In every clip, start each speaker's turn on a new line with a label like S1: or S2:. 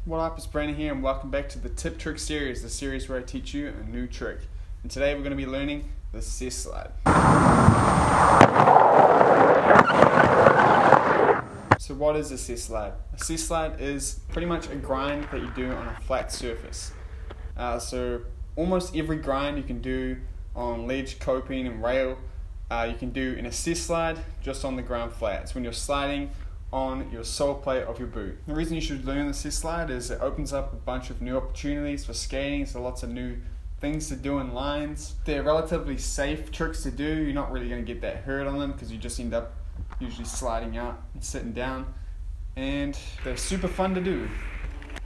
S1: What up, it's Brandon here and welcome back to the Tip Trick series, the series where I teach you a new trick. And today we're going to be learning the Cess slide. So what is a Cess slide? A Cess slide is pretty much a grind that you do on a flat surface. So almost every grind you can do on ledge, coping and rail, you can do in a Cess slide just on the ground flat. It's when you're sliding on your sole plate of your boot. The reason you should learn the Cess slide is it opens up a bunch of new opportunities for skating, so lots of new things to do in lines. They're relatively safe tricks to do. You're not really going to get that hurt on them because you just end up usually sliding out and sitting down. And they're super fun to do.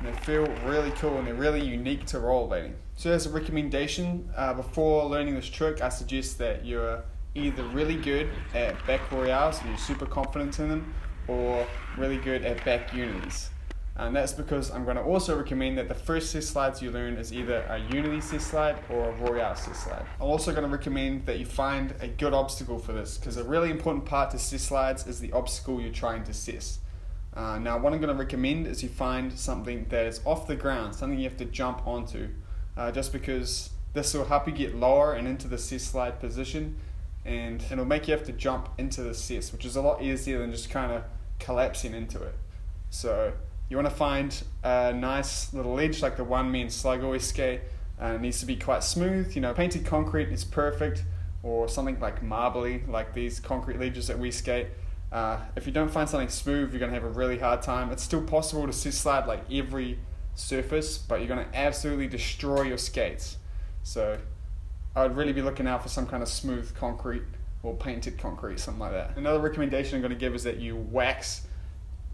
S1: And they feel really cool and they're really unique to rollerblading. So as a recommendation, before learning this trick, I suggest that you're either really good at back royales and you're super confident in them, or really good at back unities. And that's because I'm going to also recommend that the first Cess slides you learn is either a unity Cess slide or a royale Cess slide. I'm also going to recommend that you find a good obstacle for this, because a really important part to Cess slides is the obstacle you're trying to Cess. Now what I'm going to recommend is you find something that is off the ground, something you have to jump onto, just because this will help you get lower and into the Cess slide position, and it'll make you have to jump into the Cess, which is a lot easier than just kind of collapsing into it. So you want to find a nice little ledge like the one me and Slug always skate. It needs to be quite smooth. Painted concrete is perfect, or something like marbly, like these concrete ledges that we skate. If you don't find something smooth, you're going to have a really hard time. It's still possible to Cess slide like every surface, but you're going to absolutely destroy your skates. So I would really be looking out for some kind of smooth concrete or painted concrete, something like that. Another recommendation I'm going to give is that you wax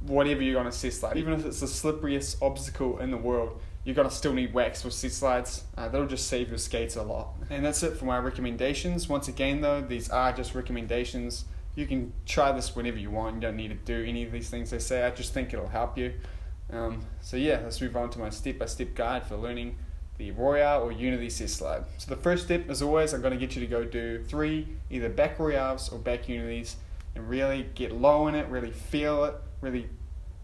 S1: whatever you're going to Cess slide. Even if it's the slipperiest obstacle in the world, you're going to still need wax for Cess slides. That'll just save your skates a lot. And that's it for my recommendations. Once again though, these are just recommendations. You can try this whenever you want. You don't need to do any of these things they say. I just think it'll help you. So yeah, let's move on to my step-by-step guide for learning the royale or unity Cess slide. So the first step, as always, I'm going to get you to go do 3 either back royales or back unities and really get low in it, really feel it, really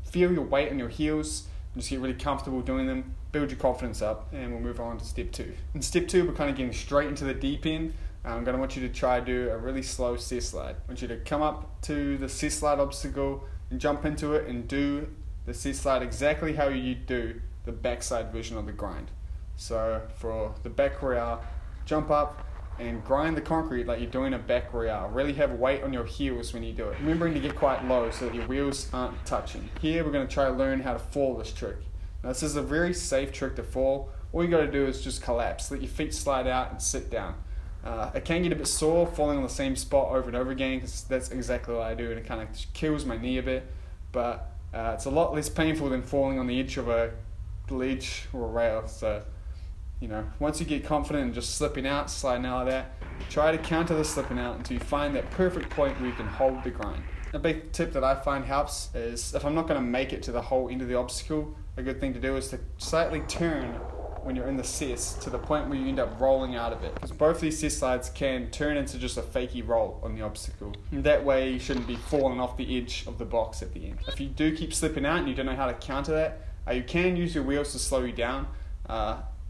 S1: feel your weight on your heels, and just get really comfortable doing them, build your confidence up, and we'll move on to step 2. In step 2, we're kind of getting straight into the deep end. I'm going to want you to try to do a really slow Cess slide. I want you to come up to the Cess slide obstacle and jump into it and do the Cess slide exactly how you do the backside version of the grind. So for the back royale, jump up and grind the concrete like you're doing a back royale. Really have weight on your heels when you do it. Remembering to get quite low so that your wheels aren't touching. Here we're going to try to learn how to fall this trick. Now this is a very safe trick to fall. All you got to do is just collapse. Let your feet slide out and sit down. It can get a bit sore falling on the same spot over and over again, because that's exactly what I do, and it kind of kills my knee a bit. But it's a lot less painful than falling on the edge of a ledge or a rail. So once you get confident in just slipping out, sliding out like that, try to counter the slipping out until you find that perfect point where you can hold the grind. A big tip that I find helps is, if I'm not going to make it to the whole end of the obstacle, a good thing to do is to slightly turn when you're in the Cess to the point where you end up rolling out of it. Because both these Cess slides can turn into just a fakey roll on the obstacle. And that way you shouldn't be falling off the edge of the box at the end. If you do keep slipping out and you don't know how to counter that, you can use your wheels to slow you down.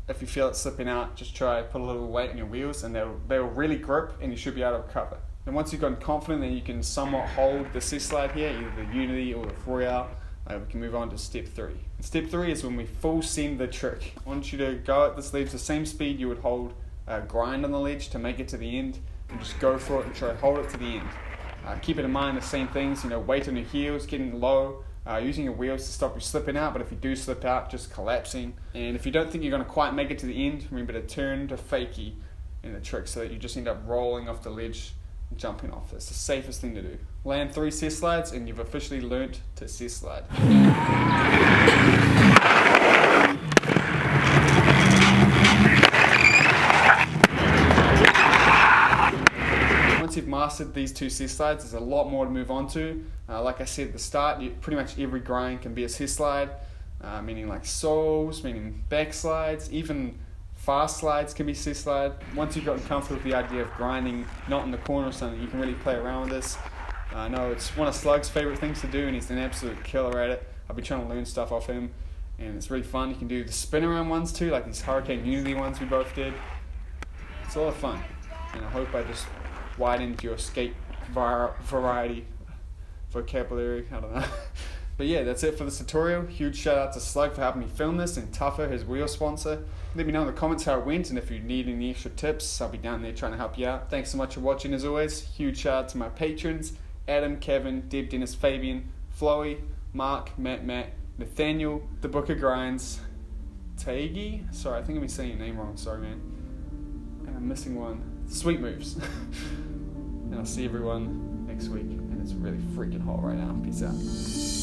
S1: If you feel it slipping out, just try to put a little weight on your wheels and they'll really grip and you should be able to recover. And once you've gotten confident that you can somewhat hold the Cess slide here, either the unity or the royale, we can move on to step 3. And step 3 is when we full send the trick. I want you to go at this ledge the same speed you would hold a grind on the ledge to make it to the end, and just go for it and try to hold it to the end. Keep it in mind the same things, weight on your heels, getting low, using your wheels to stop you slipping out, but if you do slip out, just collapsing. And if you don't think you're going to quite make it to the end, remember to turn to fakie in the trick so that you just end up rolling off the ledge and jumping off. That's the safest thing to do. Land 3 Cess slides and you've officially learnt to Cess slide. Once you've mastered these 2 Cess slides, there's a lot more to move on to. Like I said at the start, pretty much every grind can be a Cess slide, meaning like soles, meaning back slides, even fast slides can be Cess slide. Once you've gotten comfortable with the idea of grinding, not in the corner or something, you can really play around with this. I know it's one of Slug's favorite things to do, and he's an absolute killer at it. I've been trying to learn stuff off him, and it's really fun. You can do the spin around ones too, like these Hurricane Unity ones we both did. It's a lot of fun, and I hope I just widened your skate variety vocabulary. I don't know. But yeah, that's it for this tutorial. Huge shout out to Slug for helping me film this, and Tougher, his wheel sponsor. Let me know in the comments how it went, and if you need any extra tips, I'll be down there trying to help you out. Thanks so much for watching as always. Huge shout out to my patrons, Adam, Kevin, Deb, Dennis, Fabian, Floey, Mark, Matt, Nathaniel, The Book of Grinds, Taigi, sorry, I think I'm saying your name wrong, sorry man. And I'm missing one, Sweet Moves. And I'll see everyone next week, and it's really freaking hot right now. Peace out.